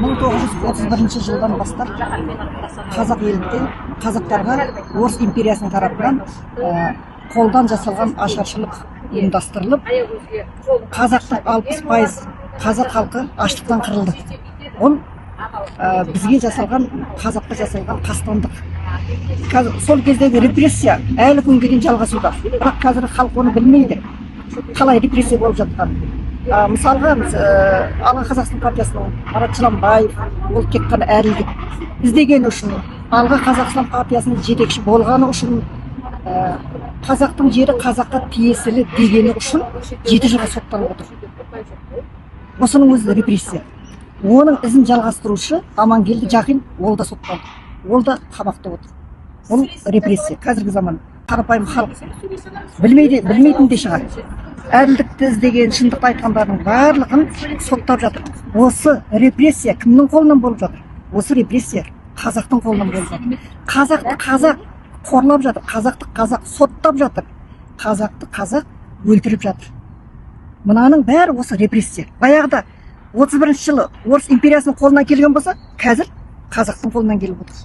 1931 жылдан бастап қазақ елінде қазақтарға орыс империясының тарапынан қолдан жасалған ашаршылық ұйымдастырылып, қазақтың 60% қазақ халқы аштықтан қырылды. Ол бізге жасалған, қазаққа жасалған қастандық. Сол кездегі репрессия әлі күнге дейін жалғасуда. Бірақ қазір халық оны білмейді. Қалай репрессия болып жатқан. Мысалға, Алға Қазақстан партиясының Марат Жыланбаев, ол тек қана әділдік іздеген үшін, Алға Қазақстан партиясының жетекші болғаны үшін, қазақтың жері қазаққа тиесілі дегені үшін 7 жылға сотталып отыр. Осының өзі репрессия. Оның ізін жалғастырушы Амангелді Жақин, ол да сотталды. Ол да қамақта отыр. Ол репрессия. Қазіргі заман қарапайым халық білмейтін де шығар. Әділдікті іздеген, шындықты айтқандардың барлығын соттап жатыр. Осы репрессия кімнің қолынан болып жатыр? Осы репрессия қазақтың қолынан болып жатыр. Қазақты қазақ қорлап жатыр, қазақты қазақ соттап жатыр, қазақты қазақ өлтіріп жатыр. Мынаның бәрі осы репрессия. Баяғыда 31 жылы орыс империясының қолынан келген болса, қазір қазақтың қолынан келіп отыр.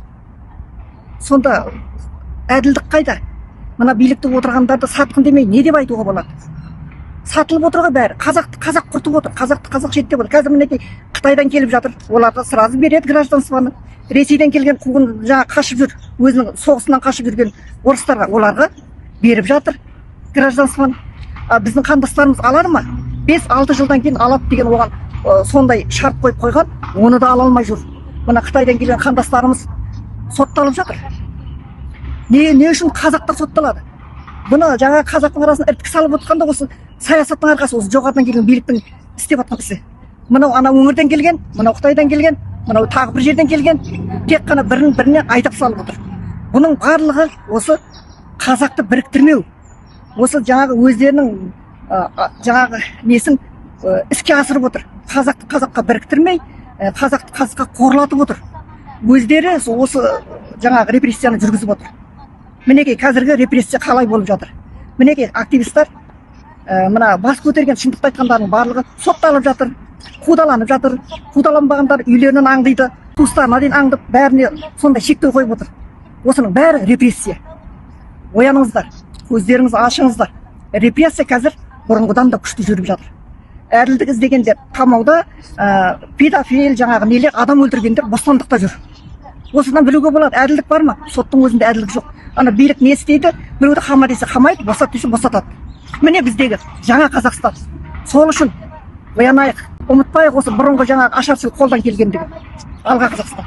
Сонда әділдік қайда? Мына билікте отырғандарды сатқын демей не деп айтуға болады? Сатылып отырға бәрі. Қазақты қазақ құртып отыр, қазақты қазақ шеттеп отыр. Қазір мінекей Қытайдан келіп жатыр, оларға сразу береді гражданствоны. Ресейден келген қуғын қашып жүр, өзінің соғысынан қашып жүрген орыстарға, оларға беріп жатыр гражданствоны. Біздің қандастарымыз алады ма? 5-6 жылдан кейін алады деген оған сондай шарт қойып қойған, оны да ала алмай жүр. Мына Қытайдан келген қандастарымыз сотталып жатыр. Не үшін қазақтар сотталады? Бұны жаңа қазақтың арасына ірткі салып отқанда осы саясаттың арқасы, осы жоғарыдан келген биліктің істеп жатқан ісі. Мынау ана өңірден келген, мынау Қытайдан келген, мынау тағы бір жерден келген, тек қана біріне айтып салып отыр. Бұның барлығы осы қазақты біріктірмеу. Осы жаңағы өздерінің жаңағы несін іске асырып отыр. Қазақты қазаққа біріктірмей, қазақты қазаққа қорлатып отыр. Өздері осы жаңағы репрессияны жүргізіп отыр. Мінекей қазіргі репрессия қалай болып жатыр. Мінекей активистер, мына бас көтерген шындықты айтқандардың барлығы сотталып жатыр, қудаланып жатыр. Қудаланбағандар үйлерінен аңдиды, туыстарына дейін аңдып, бәріне сондай шектеу қойып отыр. Осының бәрі репрессия. Ояныңыздар, көздеріңізді ашыңыздар. Репрессия қазір бұрынғыдан да күшті жүріп жатыр. Әділдік іздегендер қамауда, педофил, жаңағы нелер, адам өлтіргендер бостандықта жүр. Осыдан білуге болады, әділдік бар ма? Соттың өзінде әділдік жоқ. Ана билік не істейді? Біреуді қама десе қамайды, босат десе босатады. Міне біздегі жаңа Қазақстан. Сол үшін оянайық, ұмытпайық осы бұрынғы жаңағы ашаршылық қолдан келгендігі. Алға Қазақстан.